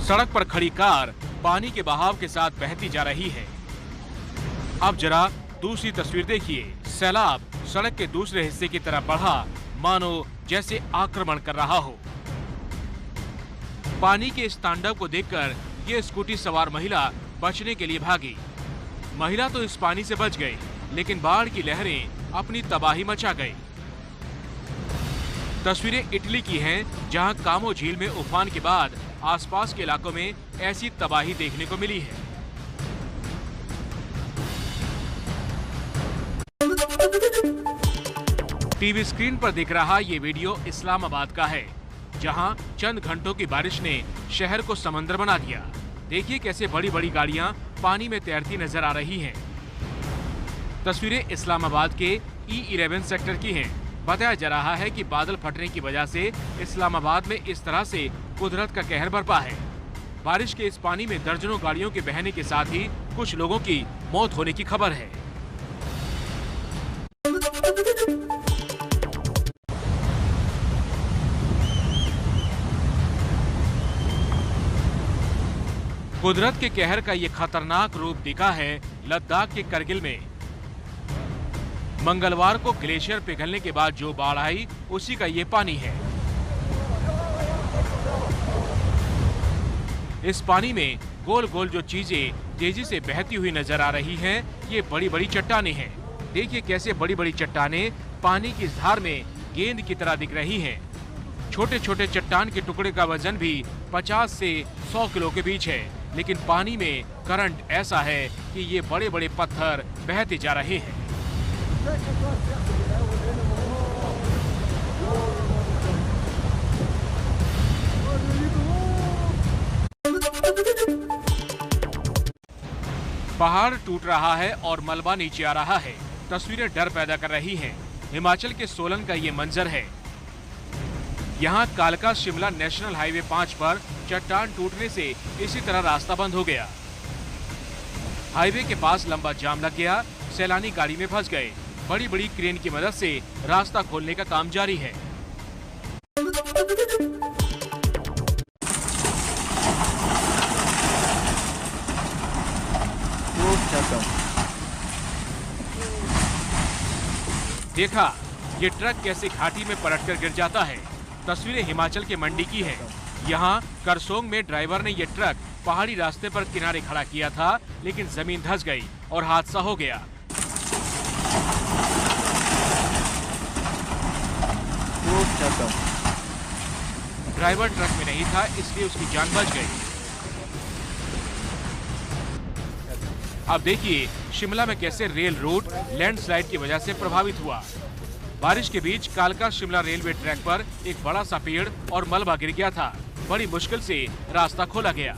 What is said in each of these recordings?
सड़क पर खड़ी कार पानी के बहाव के साथ बहती जा रही है। अब जरा दूसरी तस्वीर देखिए। सैलाब सड़क के दूसरे हिस्से की तरफ बढ़ा, मानो जैसे आक्रमण कर रहा हो। पानी के इस तांडव को देखकर ये स्कूटी सवार महिला बचने के लिए भागी। महिला तो इस पानी से बच गई, लेकिन बाढ़ की लहरें अपनी तबाही मचा गई। तस्वीरें इटली की हैं, जहां कामो झील में उफान के बाद आसपास के इलाकों में ऐसी तबाही देखने को मिली है। टीवी स्क्रीन पर दिख रहा ये वीडियो इस्लामाबाद का है, जहां चंद घंटों की बारिश ने शहर को समंदर बना दिया। देखिए कैसे बड़ी बड़ी गाड़ियां पानी में तैरती नजर आ रही हैं। तस्वीरें इस्लामाबाद के E11 सेक्टर की हैं। बताया जा रहा है कि बादल फटने की वजह से इस्लामाबाद में इस तरह से कुदरत का कहर बरपा है। बारिश के इस पानी में दर्जनों गाड़ियों के बहने के साथ ही कुछ लोगों की मौत होने की खबर है। कुदरत के कहर का ये खतरनाक रूप दिखा है लद्दाख के करगिल में। मंगलवार को ग्लेशियर पिघलने के बाद जो बाढ़ आई, उसी का ये पानी है। इस पानी में गोल गोल जो चीजें तेजी से बहती हुई नजर आ रही हैं, ये बड़ी बड़ी चट्टानें हैं। देखिए कैसे बड़ी बड़ी चट्टानें पानी की इस धार में गेंद की तरह दिख रही हैं। छोटे छोटे चट्टान के टुकड़े का वजन भी 50 से 100 किलो के बीच है, लेकिन पानी में करंट ऐसा है कि ये बड़े बड़े पत्थर बहते जा रहे हैं। पहाड़ टूट रहा है और मलबा नीचे आ रहा है। तस्वीरें डर पैदा कर रही हैं। हिमाचल के सोलन का ये मंजर है। यहाँ कालका शिमला नेशनल हाईवे 5 पर चट्टान टूटने से इसी तरह रास्ता बंद हो गया। हाईवे के पास लंबा जाम लग गया। सैलानी गाड़ी में फंस गए। बड़ी बड़ी क्रेन की मदद से रास्ता खोलने का काम जारी है। देखा ये ट्रक कैसे घाटी में पलटकर गिर जाता है। तस्वीरें हिमाचल के मंडी की है। यहाँ करसोंग में ड्राइवर ने ये ट्रक पहाड़ी रास्ते पर किनारे खड़ा किया था, लेकिन जमीन धंस गई और हादसा हो गया। ड्राइवर ट्रक में नहीं था, इसलिए उसकी जान बच गई। अब देखिए शिमला में कैसे रेल रूट लैंडस्लाइड की वजह से प्रभावित हुआ। बारिश के बीच कालका शिमला रेलवे ट्रैक पर एक बड़ा सा पेड़ और मलबा गिर गया था। बड़ी मुश्किल से रास्ता खोला गया।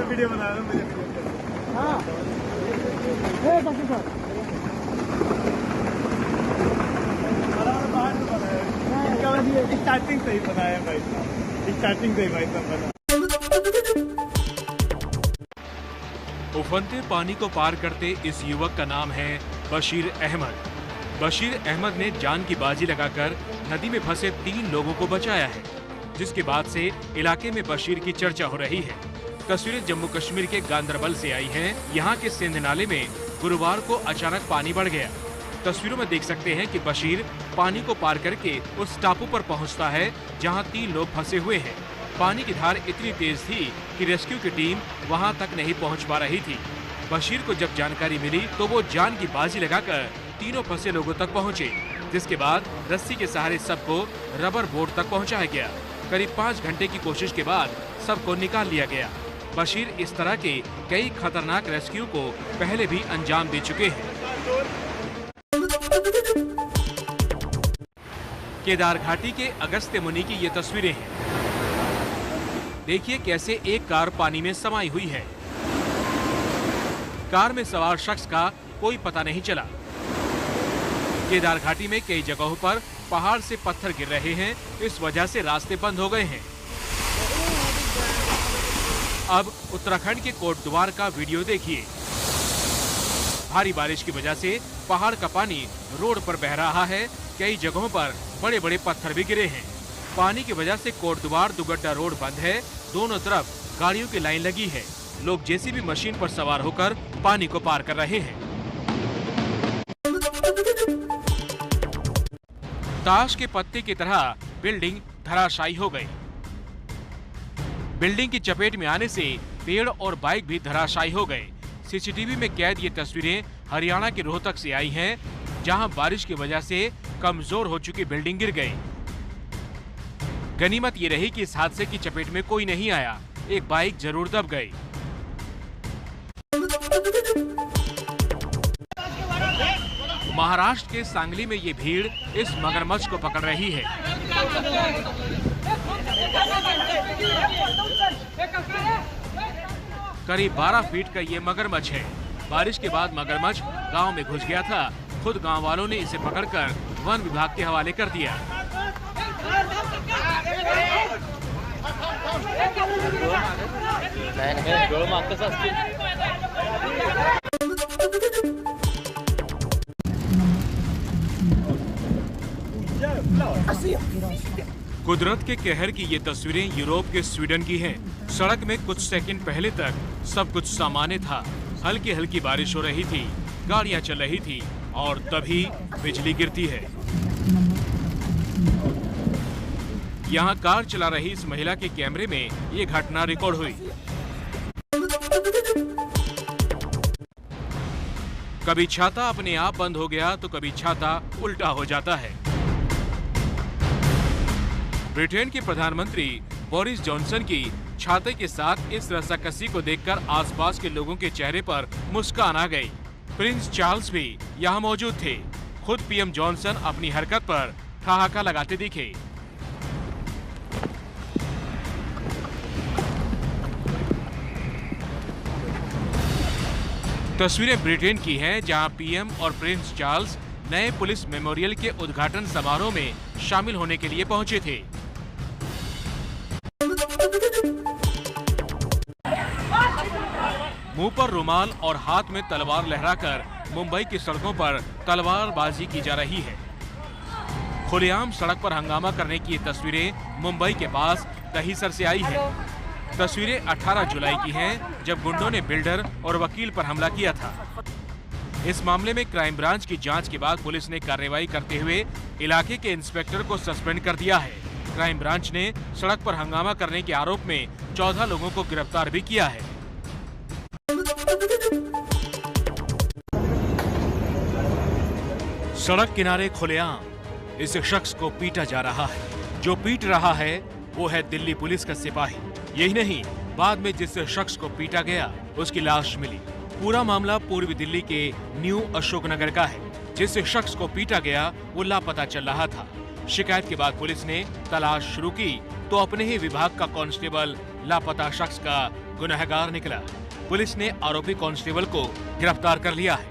वीडियो बना रहा हूं मुझे। हाँ स्टार्टिंग से ही बनाया भाई साहब, स्टार्टिंग से ही भाई साहब बना। उफनते पानी को पार करते इस युवक का नाम है बशीर अहमद। बशीर अहमद ने जान की बाजी लगाकर नदी में फंसे 3 लोगों को बचाया है, जिसके बाद से इलाके में बशीर की चर्चा हो रही है। तस्वीरें जम्मू कश्मीर के गांदरबल से आई हैं। यहाँ के सिंध नाले में गुरुवार को अचानक पानी बढ़ गया। तस्वीरों में देख सकते हैं कि बशीर पानी को पार करके उस टापू पर पहुँचता है जहाँ 3 लोग फंसे हुए हैं। पानी की धार इतनी तेज थी कि रेस्क्यू की टीम वहाँ तक नहीं पहुँच पा रही थी। बशीर को जब जानकारी मिली तो वो जान की बाजी लगाकर तीनों फंसे लोगों तक पहुंचे, जिसके बाद रस्सी के सहारे सबको रबर बोट तक पहुंचाया गया। करीब 5 घंटे की कोशिश के बाद सबको निकाल लिया गया। बशीर इस तरह के कई खतरनाक रेस्क्यू को पहले भी अंजाम दे चुके हैं। केदार घाटी के अगस्त्य मुनि की ये तस्वीरें हैं। देखिए कैसे एक कार पानी में समाई हुई है। कार में सवार शख्स का कोई पता नहीं चला। केदार घाटी में कई जगहों पर पहाड़ से पत्थर गिर रहे हैं, इस वजह से रास्ते बंद हो गए हैं। अब उत्तराखंड के कोटद्वार का वीडियो देखिए। भारी बारिश की वजह से पहाड़ का पानी रोड पर बह रहा है। कई जगहों पर बड़े बड़े पत्थर भी गिरे हैं। पानी की वजह से कोटद्वार दुगड्डा रोड बंद है। दोनों तरफ गाड़ियों की लाइन लगी है। लोग जेसीबी मशीन पर सवार होकर पानी को पार कर रहे हैं। ताश के पत्ते की तरह बिल्डिंग धराशायी हो गई। बिल्डिंग की चपेट में आने से पेड़ और बाइक भी धराशायी हो गए। सीसीटीवी में कैद ये तस्वीरें हरियाणा के रोहतक से आई हैं, जहां बारिश की वजह से कमजोर हो चुकी बिल्डिंग गिर गई। गनीमत ये रही कि इस हादसे की चपेट में कोई नहीं आया। एक बाइक जरूर दब गई। महाराष्ट्र के सांगली में ये भीड़ इस मगरमच्छ को पकड़ रही है। करीब 12 फीट का ये मगरमच्छ है। बारिश के बाद मगरमच्छ गांव में घुस गया था। खुद गांव वालों ने इसे पकड़कर वन विभाग के हवाले कर दिया। कुदरत के कहर की ये तस्वीरें यूरोप के स्वीडन की हैं। सड़क में कुछ सेकंड पहले तक सब कुछ सामान्य था। हल्की हल्की बारिश हो रही थी, गाड़ियां चल रही थी और तभी बिजली गिरती है। यहाँ कार चला रही इस महिला के कैमरे में ये घटना रिकॉर्ड हुई। कभी छाता अपने आप बंद हो गया तो कभी छाता उल्टा हो जाता है। ब्रिटेन के प्रधानमंत्री बोरिस जॉनसन की छाते के साथ इस रस्साकसी को देखकर आसपास के लोगों के चेहरे पर मुस्कान आ गई। प्रिंस चार्ल्स भी यहाँ मौजूद थे। खुद पीएम जॉनसन अपनी हरकत पर ठहाका लगाते दिखे। तस्वीरें ब्रिटेन की हैं, जहां पीएम और प्रिंस चार्ल्स नए पुलिस मेमोरियल के उद्घाटन समारोह में शामिल होने के लिए पहुंचे थे। मुंह पर रुमाल और हाथ में तलवार लहराकर मुंबई की सड़कों पर तलवारबाजी की जा रही है। खुलेआम सड़क पर हंगामा करने की ये तस्वीरें मुंबई के पास दहीसर से आई है। तस्वीरें 18 जुलाई की हैं, जब गुंडों ने बिल्डर और वकील पर हमला किया था। इस मामले में क्राइम ब्रांच की जांच के बाद पुलिस ने कार्रवाई करते हुए इलाके के इंस्पेक्टर को सस्पेंड कर दिया है। क्राइम ब्रांच ने सड़क पर हंगामा करने के आरोप में 14 लोगों को गिरफ्तार भी किया है। सड़क किनारे खुलेआम इस शख्स को पीटा जा रहा है। जो पीट रहा है वो है दिल्ली पुलिस का सिपाही। यही नहीं, बाद में जिस शख्स को पीटा गया उसकी लाश मिली। पूरा मामला पूर्वी दिल्ली के न्यू अशोकनगर का है। जिस शख्स को पीटा गया वो लापता चल रहा था। शिकायत के बाद पुलिस ने तलाश शुरू की तो अपने ही विभाग का कांस्टेबल लापता शख्स का गुनहगार निकला। पुलिस ने आरोपी कांस्टेबल को गिरफ्तार कर लिया है।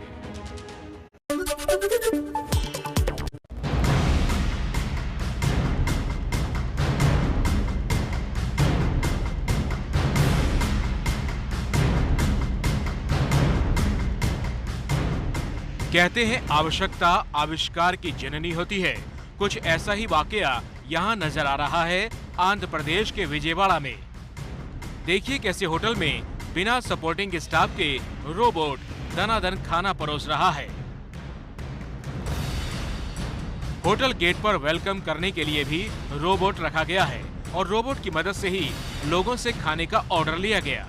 कहते हैं आवश्यकता आविष्कार की जननी होती है। कुछ ऐसा ही वाकया यहाँ नजर आ रहा है आंध्र प्रदेश के विजयवाड़ा में। देखिए कैसे होटल में बिना सपोर्टिंग स्टाफ के रोबोट दनादन खाना परोस रहा है। होटल गेट पर वेलकम करने के लिए भी रोबोट रखा गया है और रोबोट की मदद से ही लोगों से खाने का ऑर्डर लिया गया।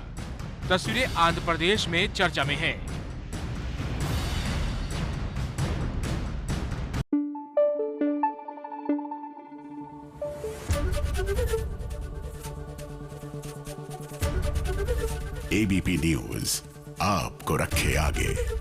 तस्वीरें आंध्र प्रदेश में चर्चा में है। एबीपी न्यूज आपको रखे आगे।